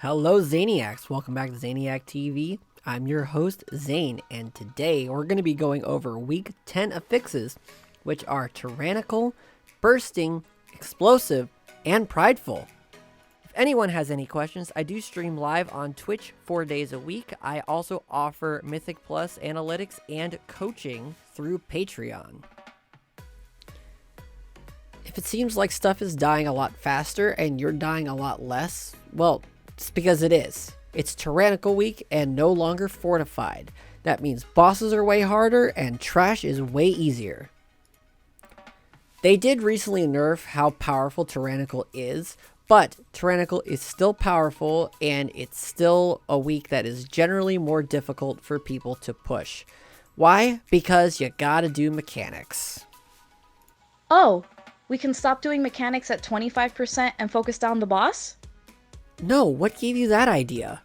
Hello Zaniacs, welcome back to Zaniac TV. I'm your host Zane, and today we're going to be going over week 10 affixes, which are tyrannical, bursting, explosive, and prideful. If anyone has any questions, I do stream live on Twitch 4 days a week. I also offer Mythic Plus analytics and coaching through Patreon. If it seems like stuff is dying a lot faster and you're dying a lot less, well, it's because it is. It's tyrannical week and no longer fortified. That means bosses are way harder and trash is way easier. They did recently nerf how powerful tyrannical is, but tyrannical is still powerful and it's still a week that is generally more difficult for people to push. Why? Because you gotta do mechanics. Oh, we can stop doing mechanics at 25% and focus down the boss? No, what gave you that idea?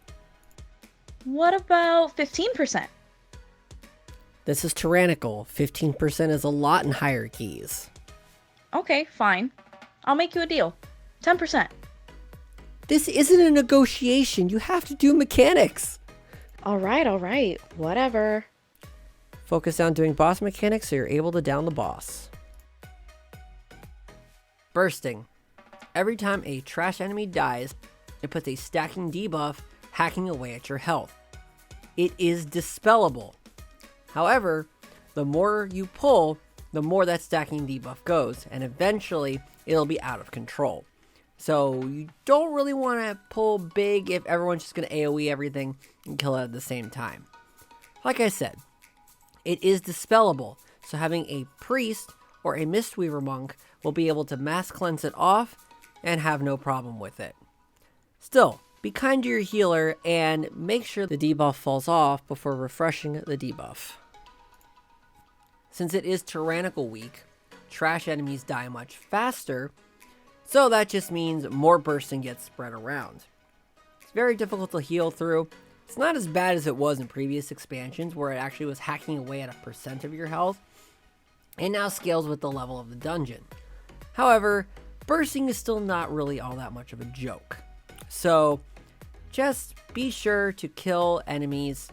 What about 15%? This is tyrannical. 15% is a lot in hierarchies. Okay, fine. I'll make you a deal. 10%. This isn't a negotiation. You have to do mechanics. Alright. Whatever. Focus on doing boss mechanics so you're able to down the boss. Bursting. Every time a trash enemy dies, it puts a stacking debuff hacking away at your health. It is dispellable. However, the more you pull, the more that stacking debuff goes, and eventually it'll be out of control. So you don't really want to pull big if everyone's just going to AoE everything and kill it at the same time. Like I said, it is dispellable, so having a priest or a Mistweaver monk will be able to mass cleanse it off and have no problem with it. Still, be kind to your healer and make sure the debuff falls off before refreshing the debuff. Since it is tyrannical week, trash enemies die much faster, so that just means more bursting gets spread around. It's very difficult to heal through. It's not as bad as it was in previous expansions where it actually was hacking away at 1% of your health, and now scales with the level of the dungeon. However, bursting is still not really all that much of a joke. So just be sure to kill enemies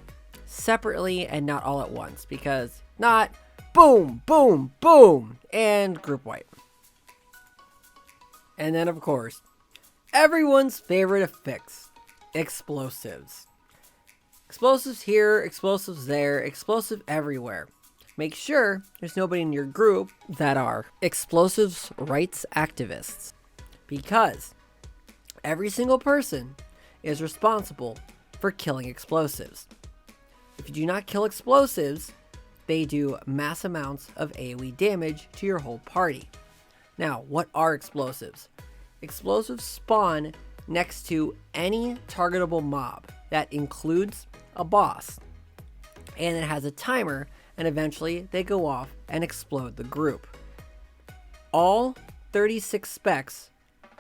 separately and not all at once, because not boom, boom, boom, and group wipe. And then of course, everyone's favorite affix, explosives. Explosives here, explosives there, explosive everywhere. Make sure there's nobody in your group that are explosives rights activists, because every single person is responsible for killing explosives. If you do not kill explosives, they do mass amounts of AoE damage to your whole party. Now, what are explosives? Explosives spawn next to any targetable mob. That includes a boss. And it has a timer, and eventually they go off and explode the group. All 36 specs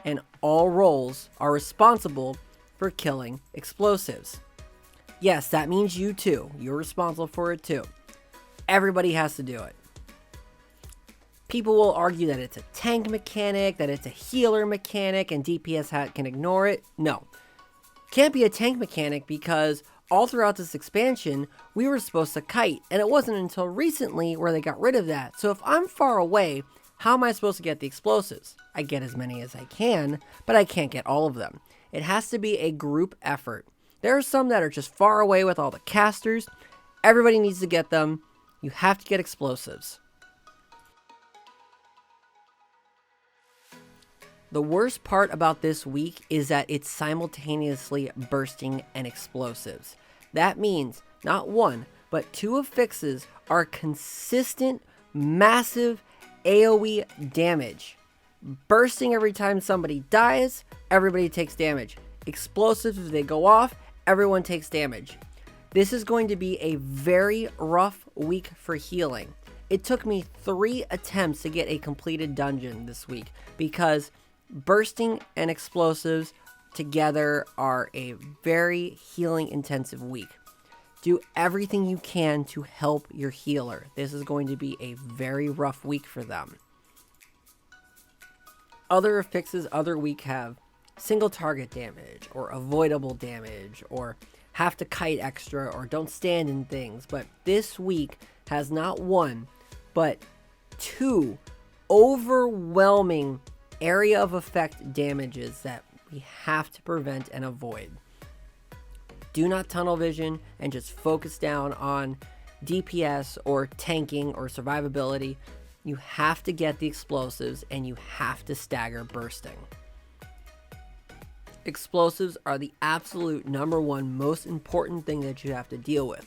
and all roles are responsible for killing explosives. Yes, that means you too. You're responsible for it too. Everybody has to do it. People will argue that it's a tank mechanic, that it's a healer mechanic, and DPS can ignore it. No. Can't be a tank mechanic because all throughout this expansion, we were supposed to kite, and it wasn't until recently where they got rid of that. So if I'm far away, how am I supposed to get the explosives? I get as many as I can, but I can't get all of them. It has to be a group effort. There are some that are just far away with all the casters. Everybody needs to get them. You have to get explosives. The worst part about this week is that it's simultaneously bursting and explosives. That means not one, but 2 affixes are consistent, massive AoE damage. Bursting every time somebody dies, everybody takes damage. Explosives, if they go off, everyone takes damage. This is going to be a very rough week for healing. It took me 3 attempts to get a completed dungeon this week because bursting and explosives together are a very healing intensive week. Do everything you can to help your healer. This is going to be a very rough week for them. Other affixes other week have single target damage or avoidable damage or have to kite extra or don't stand in things. But this week has not one, but two overwhelming area of effect damages that we have to prevent and avoid. Do not tunnel vision and just focus down on DPS or tanking or survivability. You have to get the explosives and you have to stagger bursting. Explosives are the absolute number one most important thing that you have to deal with,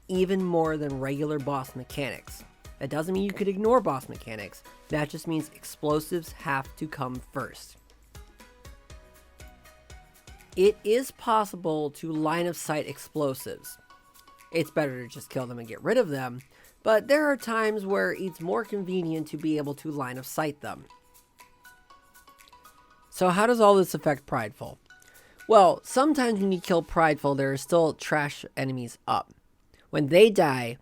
even more than regular boss mechanics. That doesn't mean you could ignore boss mechanics, that just means explosives have to come first. It is possible to line of sight explosives. It's better to just kill them and get rid of them, but there are times where it's more convenient to be able to line of sight them. So how does all this affect Prideful? Well, sometimes when you kill Prideful, there are still trash enemies up. When they die,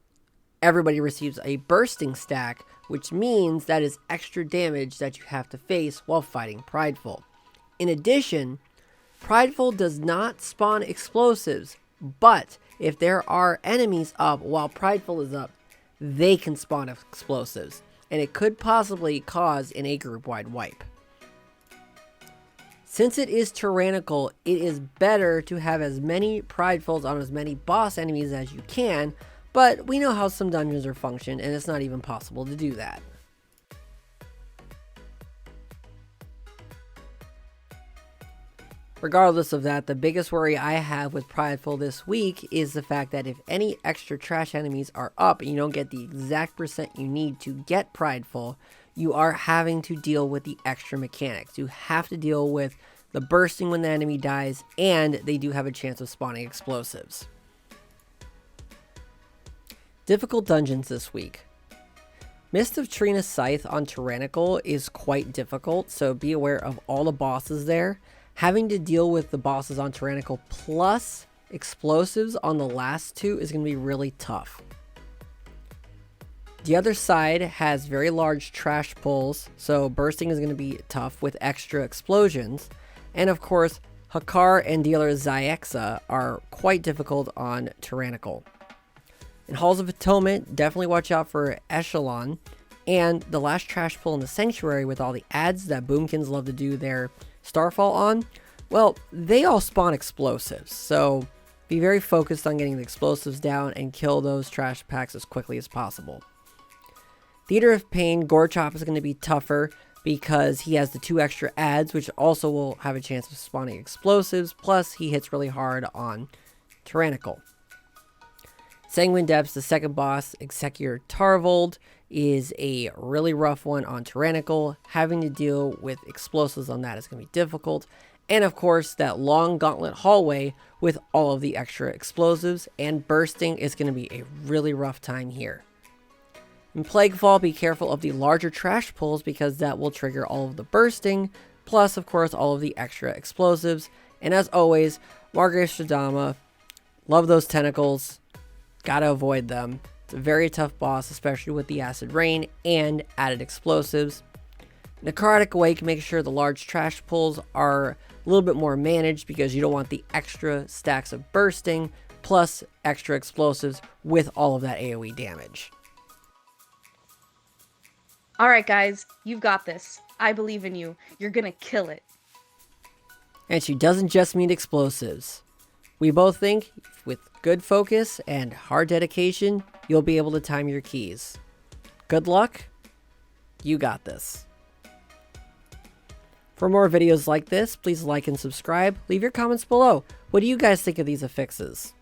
everybody receives a bursting stack, which means that is extra damage that you have to face while fighting Prideful. In addition, Prideful does not spawn explosives, but if there are enemies up while Prideful is up, they can spawn explosives, and it could possibly cause an A group-wide wipe. Since it is tyrannical, it is better to have as many Pridefuls on as many boss enemies as you can, but we know how some dungeons are functioned, and it's not even possible to do that. Regardless of that, the biggest worry I have with Prideful this week is the fact that if any extra trash enemies are up and you don't get the exact percent you need to get Prideful, you are having to deal with the extra mechanics. You have to deal with the bursting when the enemy dies, and they do have a chance of spawning explosives. Difficult dungeons this week. Mist of Trina's Scythe on Tyrannical is quite difficult, so be aware of all the bosses there. Having to deal with the bosses on Tyrannical plus explosives on the last two is going to be really tough. The other side has very large trash pulls, so bursting is going to be tough with extra explosions. And of course, Hakar and dealer Zyxa are quite difficult on Tyrannical. In Halls of Atonement, definitely watch out for Echelon. And the last trash pull in the Sanctuary with all the ads that Boomkins love to do their Starfall on, well, they all spawn explosives. So be very focused on getting the explosives down and kill those trash packs as quickly as possible. Theater of Pain, Gorechop is going to be tougher because he has the 2 extra ads, which also will have a chance of spawning explosives, plus he hits really hard on Tyrannical. Sanguine Depths, the second boss, Executor Tarvold, is a really rough one on Tyrannical. Having to deal with explosives on that is going to be difficult. And of course, that long gauntlet hallway with all of the extra explosives and bursting is going to be a really rough time here. In Plaguefall, be careful of the larger trash pulls because that will trigger all of the bursting, plus of course all of the extra explosives. And as always, Margaret Shadama, love those tentacles, gotta avoid them. It's a very tough boss, especially with the acid rain and added explosives. Necrotic Awake, make sure the large trash pulls are a little bit more managed because you don't want the extra stacks of bursting plus extra explosives with all of that AoE damage. Alright guys, you've got this. I believe in you. You're gonna kill it. And she doesn't just mean explosives. We both think with good focus and hard dedication, you'll be able to time your keys. Good luck. You got this. For more videos like this, please like and subscribe. Leave your comments below. What do you guys think of these affixes?